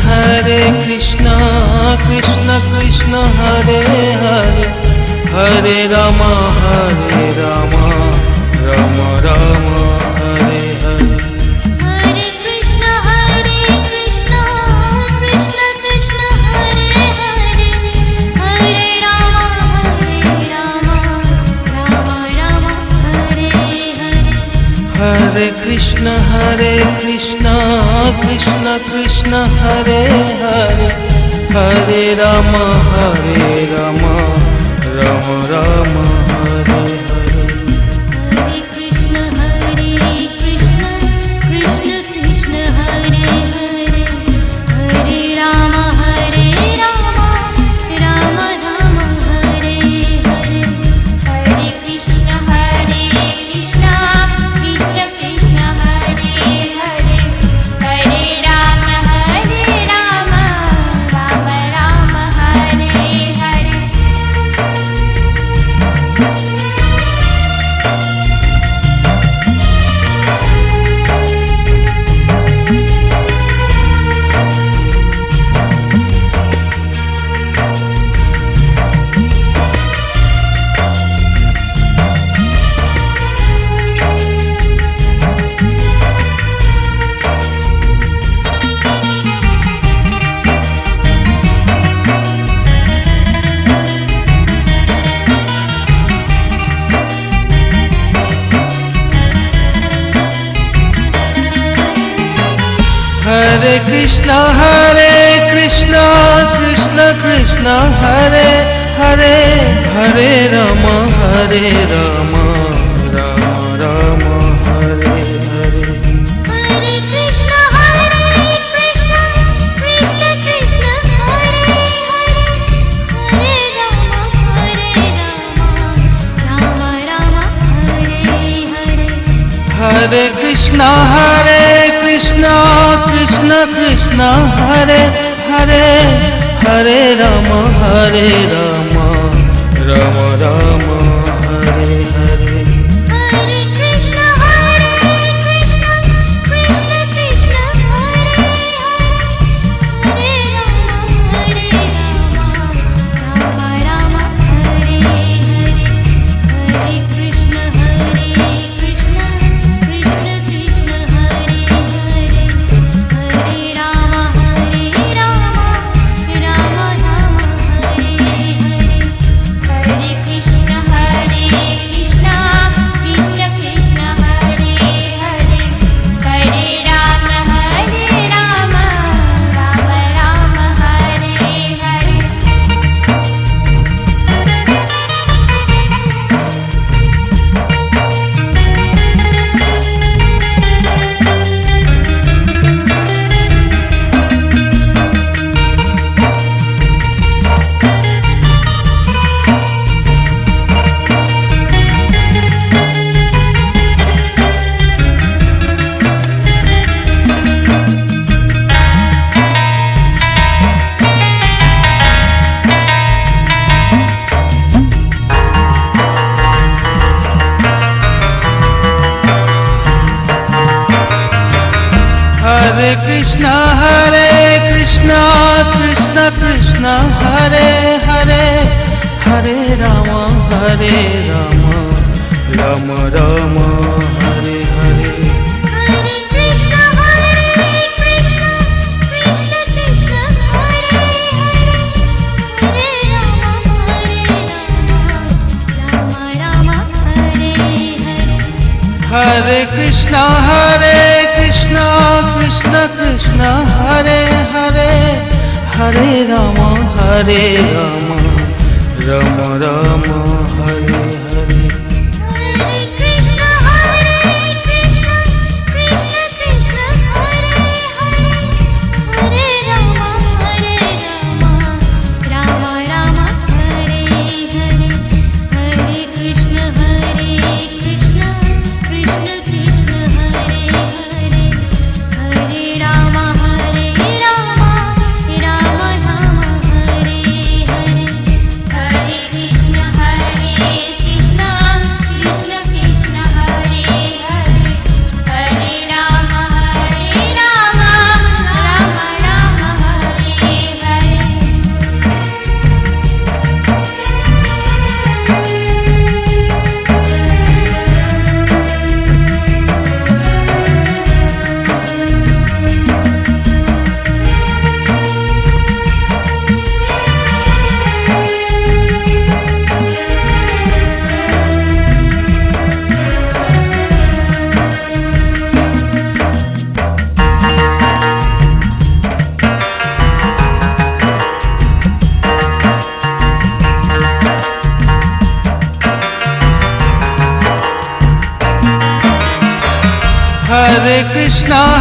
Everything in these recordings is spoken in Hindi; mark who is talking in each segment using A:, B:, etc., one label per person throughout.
A: Hare Krishna Krishna Krishna Hare Hare, Hare Rama Rama Rama Hare Hare.
B: Hare Krishna Krishna Krishna Hare Hare, Hare Rama Rama Rama Hare Hare.
A: Hare Krishna Krishna Krishna Hare Hare, Hare Rama Rama Rama Hare Hare.
B: Hare Krishna Krishna Krishna Hare Hare, Hare Rama Rama Rama Hare Hare. Hare Krishna Krishna Krishna Hare Hare, Hare Rama Rama Rama Hare Hare.
A: Hare Krishna Krishna Krishna Hare Hare, Hare Rama Rama Rama Hare Hare.
B: Hare Krishna Krishna Krishna Hare Hare, Hare Rama Rama Rama Hare Hare.
A: Hare Krishna Krishna Krishna Hare Hare Hare Ram Hare Ram Ram Ram Hare Hare
B: Hare Krishna Krishna Krishna Hare Hare Hare Ram Ram Hare Hare Hare Krishna Krishna Krishna Hare Hare Hare Ram Ram Ram Hare Hare Hare Krishna Krishna Krishna Krishna Hare Hare Hare Ram Ram Ram Hare Hare
A: Hare Krishna Krishna Krishna Hare Hare Hare Ram Ram Ram Hare Hare
B: Hare Krishna Krishna Krishna Hare Hare Ram Ram Hare Hare
A: Hare Krishna Krishna Krishna Hare Hare Hare Ram Ram Ram Hare Hare
B: Hare Krishna Krishna Krishna Hare Hare Ram Ram Ram Hare Hare Hare Krishna Krishna Krishna Hare Hare Hare Ram Ram Ram Hare Hare Hare Krishna Krishna Krishna Hare Hare Hare Ram Ram Hare Hare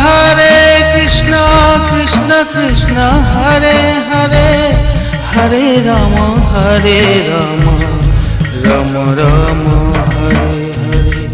A: Hare Krishna Krishna Krishna Hare Hare Hare Ram Ram Ram Hare Hare